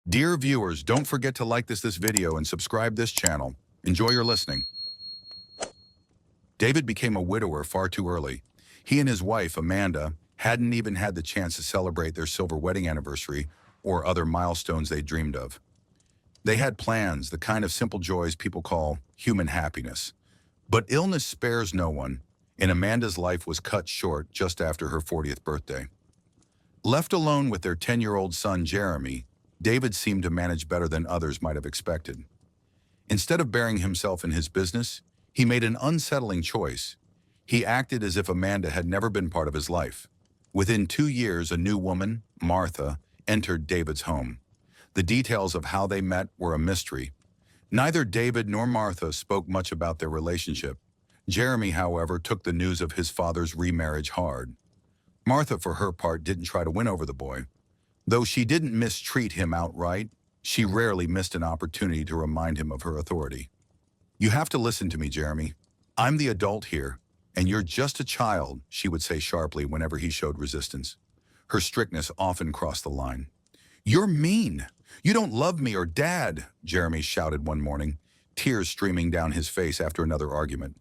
Dear viewers, don't forget to like this video and subscribe this channel. Enjoy your listening. David became a widower far too early. He and his wife, Amanda, hadn't even had the chance to celebrate their silver wedding anniversary or other milestones they dreamed of. They had plans, the kind of simple joys people call human happiness. But illness spares no one, and Amanda's life was cut short just after her 40th birthday. Left alone with their 10-year-old son, Jeremy, David seemed to manage better than others might have expected. Instead of burying himself in his business, he made an unsettling choice. He acted as if Amanda had never been part of his life. Within 2 years, a new woman, Martha, entered David's home. The details of how they met were a mystery. Neither David nor Martha spoke much about their relationship. Jeremy, however, took the news of his father's remarriage hard. Martha, for her part, didn't try to win over the boy. Though she didn't mistreat him outright, she rarely missed an opportunity to remind him of her authority. "You have to listen to me, Jeremy. I'm the adult here, and you're just a child," she would say sharply whenever he showed resistance. Her strictness often crossed the line. "You're mean. You don't love me or Dad," Jeremy shouted one morning, tears streaming down his face after another argument.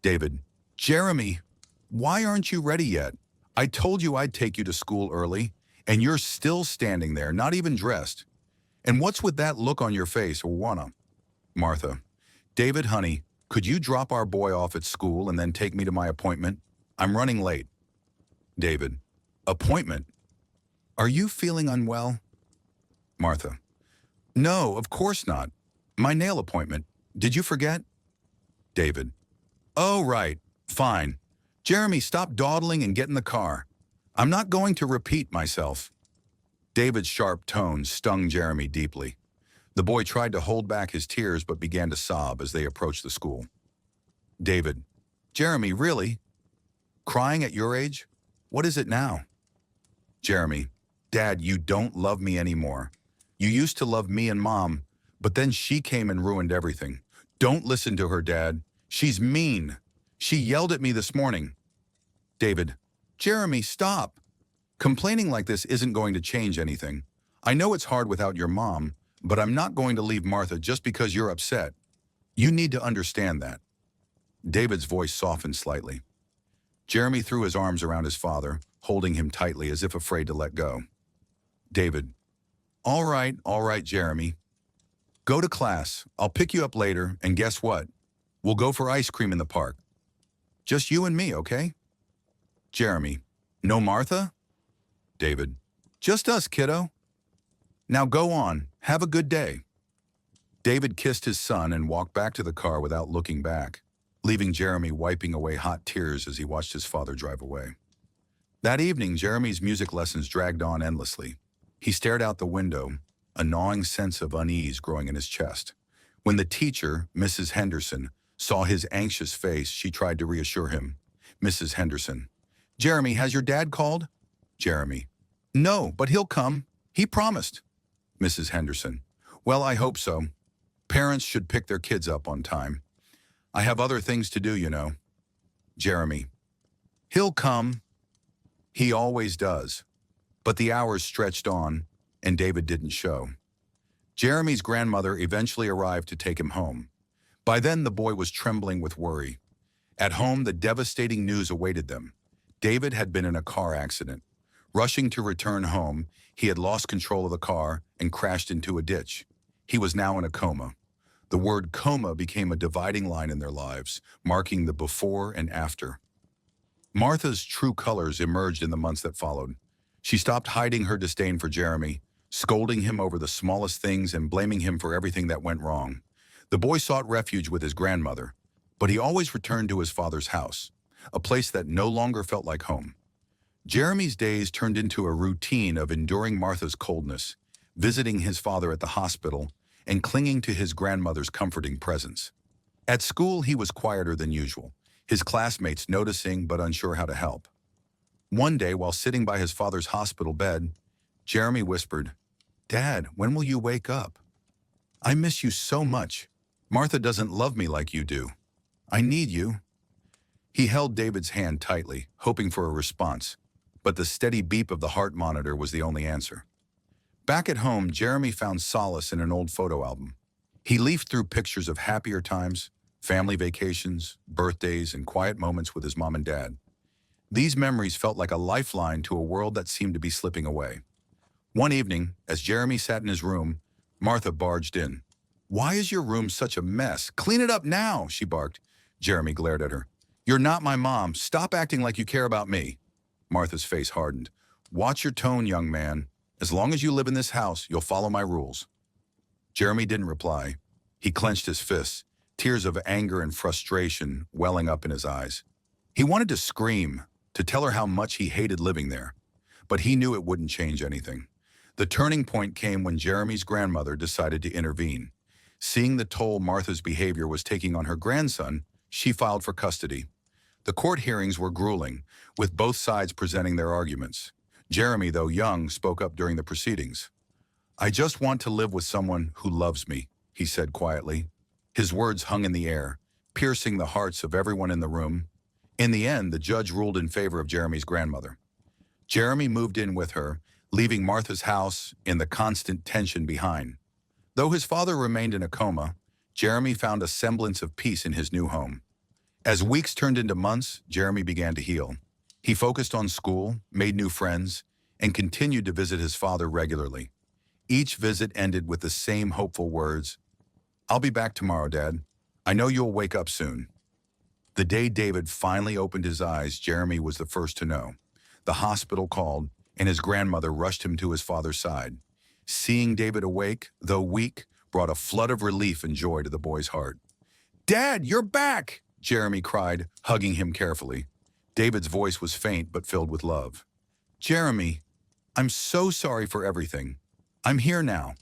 David: "Jeremy, why aren't you ready yet? I told you I'd take you to school early, and you're still standing there, not even dressed. And what's with that look on your face, or wanna?" Martha: "David, honey, could you drop our boy off at school and then take me to my appointment? I'm running late." David: "Appointment? Are you feeling unwell?" Martha: "No, of course not. My nail appointment. Did you forget?" David: "Oh, right. Fine. Jeremy, stop dawdling and get in the car. I'm not going to repeat myself." David's sharp tone stung Jeremy deeply. The boy tried to hold back his tears but began to sob as they approached the school. David: "Jeremy, really? Crying at your age? What is it now?" Jeremy: "Dad, you don't love me anymore. You used to love me and Mom, but then she came and ruined everything. Don't listen to her, Dad. She's mean. She yelled at me this morning." David: "Jeremy, stop. Complaining like this isn't going to change anything. I know it's hard without your mom, but I'm not going to leave Martha just because you're upset. You need to understand that." David's voice softened slightly. Jeremy threw his arms around his father, holding him tightly as if afraid to let go. David: all right, Jeremy. Go to class. I'll pick you up later, and guess what? We'll go for ice cream in the park. Just you and me, okay?" Jeremy: "No Martha?" David: "Just us, kiddo. Now go on. Have a good day." David kissed his son and walked back to the car without looking back, leaving Jeremy wiping away hot tears as he watched his father drive away. That evening, Jeremy's music lessons dragged on endlessly. He stared out the window, a gnawing sense of unease growing in his chest. When the teacher, Mrs. Henderson, saw his anxious face, she tried to reassure him. Mrs. Henderson: "Jeremy, has your dad called?" Jeremy: "No, but he'll come. He promised." Mrs. Henderson: "Well, I hope so. Parents should pick their kids up on time. I have other things to do, you know." Jeremy: "He'll come. He always does." But the hours stretched on, and David didn't show. Jeremy's grandmother eventually arrived to take him home. By then, the boy was trembling with worry. At home, the devastating news awaited them. David had been in a car accident. Rushing to return home, he had lost control of the car and crashed into a ditch. He was now in a coma. The word coma became a dividing line in their lives, marking the before and after. Martha's true colors emerged in the months that followed. She stopped hiding her disdain for Jeremy, scolding him over the smallest things and blaming him for everything that went wrong. The boy sought refuge with his grandmother, but he always returned to his father's house, a place that no longer felt like home. Jeremy's days turned into a routine of enduring Martha's coldness, visiting his father at the hospital, and clinging to his grandmother's comforting presence. At school, he was quieter than usual, his classmates noticing but unsure how to help. One day, while sitting by his father's hospital bed, Jeremy whispered, "Dad, when will you wake up? I miss you so much. Martha doesn't love me like you do. I need you." He held David's hand tightly, hoping for a response, but the steady beep of the heart monitor was the only answer. Back at home, Jeremy found solace in an old photo album. He leafed through pictures of happier times, family vacations, birthdays, and quiet moments with his mom and dad. These memories felt like a lifeline to a world that seemed to be slipping away. One evening, as Jeremy sat in his room, Martha barged in. "Why is your room such a mess? Clean it up now," she barked. Jeremy glared at her. "You're not my mom. Stop acting like you care about me." Martha's face hardened. "Watch your tone, young man. As long as you live in this house, you'll follow my rules." Jeremy didn't reply. He clenched his fists, tears of anger and frustration welling up in his eyes. He wanted to scream, to tell her how much he hated living there, but he knew it wouldn't change anything. The turning point came when Jeremy's grandmother decided to intervene. Seeing the toll Martha's behavior was taking on her grandson, she filed for custody. The court hearings were grueling, with both sides presenting their arguments. Jeremy, though young, spoke up during the proceedings. "I just want to live with someone who loves me," he said quietly. His words hung in the air, piercing the hearts of everyone in the room. In the end, the judge ruled in favor of Jeremy's grandmother. Jeremy moved in with her, leaving Martha's house in the constant tension behind. Though his father remained in a coma, Jeremy found a semblance of peace in his new home. As weeks turned into months, Jeremy began to heal. He focused on school, made new friends, and continued to visit his father regularly. Each visit ended with the same hopeful words, "I'll be back tomorrow, Dad. I know you'll wake up soon." The day David finally opened his eyes, Jeremy was the first to know. The hospital called, and his grandmother rushed him to his father's side. Seeing David awake, though weak, brought a flood of relief and joy to the boy's heart. "Dad, you're back!" Jeremy cried, hugging him carefully. David's voice was faint but filled with love. "Jeremy, I'm so sorry for everything. I'm here now."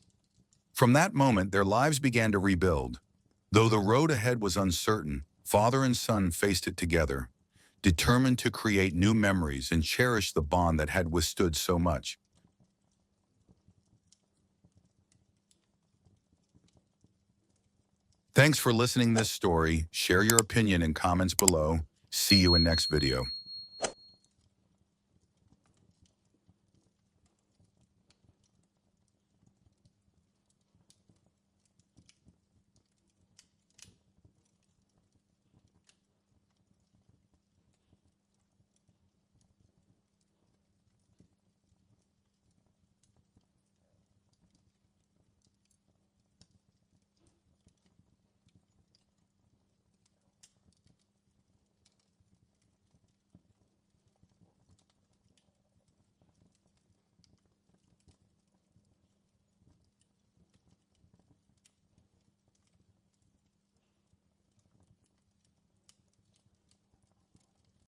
From that moment, their lives began to rebuild. Though the road ahead was uncertain, father and son faced it together, determined to create new memories and cherish the bond that had withstood so much. Thanks for listening to this story. Share your opinion in comments below. See you in next video.